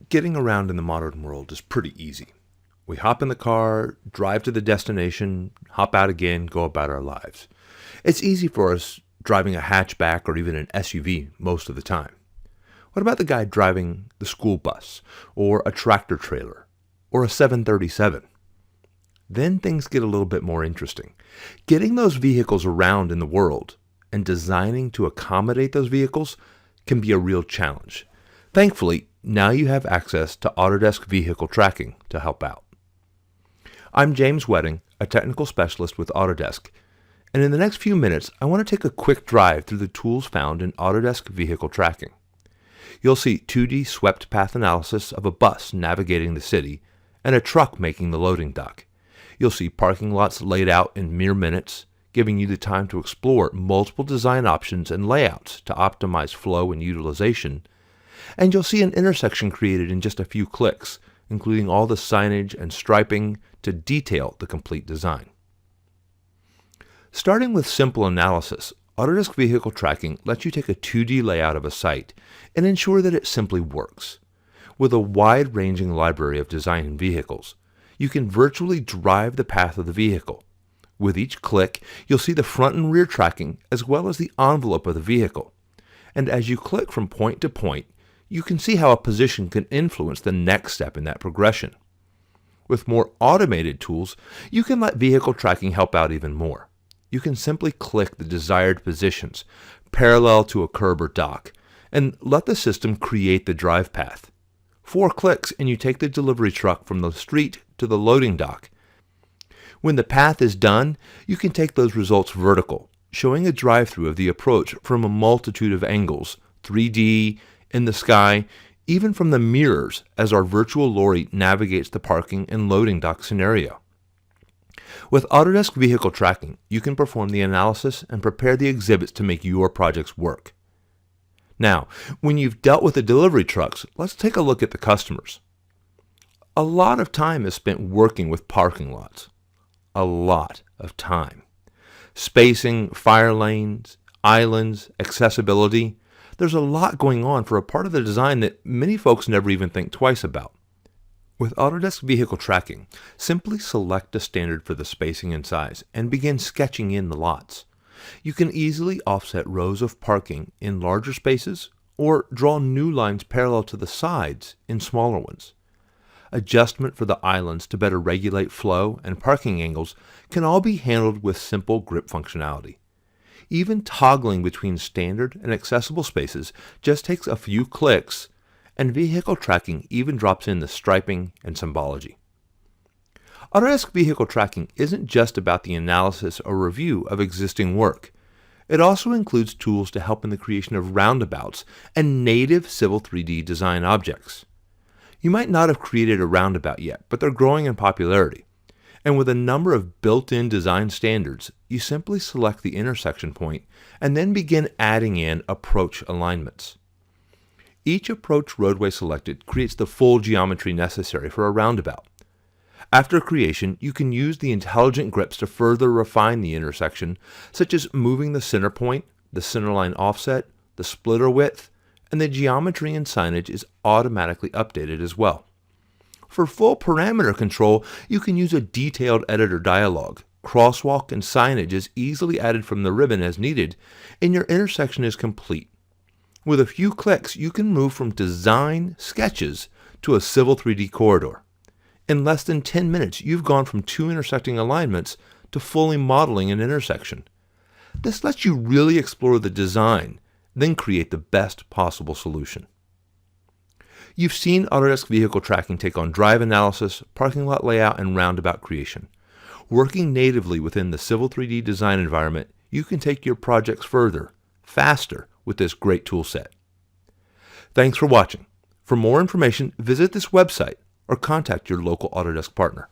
Getting around in the modern world is pretty easy. We hop in the car, drive to the destination, hop out again, go about our lives. It's easy for us driving a hatchback or even an SUV most of the time. What about the guy driving the school bus, or a tractor trailer, or a 737? Then things get a little bit more interesting. Getting those vehicles around in the world and designing to accommodate those vehicles can be a real challenge. Thankfully, now you have access to Autodesk Vehicle Tracking to help out. I'm James Wedding, a technical specialist with Autodesk, and in the next few minutes, I want to take a quick drive through the tools found in Autodesk Vehicle Tracking. You'll see 2D swept path analysis of a bus navigating the city and a truck making the loading dock. You'll see parking lots laid out in mere minutes, giving you the time to explore multiple design options and layouts to optimize flow and utilization. And you'll see an intersection created in just a few clicks, including all the signage and striping to detail the complete design. Starting with simple analysis, Autodesk Vehicle Tracking lets you take a 2D layout of a site and ensure that it simply works. With a wide-ranging library of design vehicles, you can virtually drive the path of the vehicle. With each click, you'll see the front and rear tracking as well as the envelope of the vehicle. And as you click from point to point, you can see how a position can influence the next step in that progression. With more automated tools, you can let vehicle tracking help out even more. You can simply click the desired positions, parallel to a curb or dock, and let the system create the drive path. 4 clicks and you take the delivery truck from the street to the loading dock. When the path is done, you can take those results vertical, showing a drive-through of the approach from a multitude of angles, 3D, in the sky, even from the mirrors as our virtual lorry navigates the parking and loading dock scenario. With Autodesk Vehicle Tracking, you can perform the analysis and prepare the exhibits to make your projects work. Now, when you've dealt with the delivery trucks, let's take a look at the customers. A lot of time is spent working with parking lots. A lot of time. Spacing, fire lanes, islands, accessibility. There's a lot going on for a part of the design that many folks never even think twice about. With Autodesk Vehicle Tracking, simply select a standard for the spacing and size and begin sketching in the lots. You can easily offset rows of parking in larger spaces or draw new lines parallel to the sides in smaller ones. Adjustment for the islands to better regulate flow and parking angles can all be handled with simple grip functionality. Even toggling between standard and accessible spaces just takes a few clicks, and Vehicle Tracking even drops in the striping and symbology. Autodesk Vehicle Tracking isn't just about the analysis or review of existing work. It also includes tools to help in the creation of roundabouts and native Civil 3D design objects. You might not have created a roundabout yet, but they're growing in popularity. And with a number of built-in design standards, you simply select the intersection point and then begin adding in approach alignments. Each approach roadway selected creates the full geometry necessary for a roundabout. After creation, you can use the intelligent grips to further refine the intersection, such as moving the center point, the centerline offset, the splitter width, and the geometry and signage is automatically updated as well. For full parameter control, you can use a detailed editor dialog. Crosswalk and signage is easily added from the ribbon as needed, and your intersection is complete. With a few clicks, you can move from design sketches to a Civil 3D corridor. In less than 10 minutes, you've gone from 2 intersecting alignments to fully modeling an intersection. This lets you really explore the design, then create the best possible solution. You've seen Autodesk Vehicle Tracking take on drive analysis, parking lot layout, and roundabout creation. Working natively within the Civil 3D design environment, you can take your projects further, faster, with this great tool set. Thanks for watching. For more information, visit this website or contact your local Autodesk partner.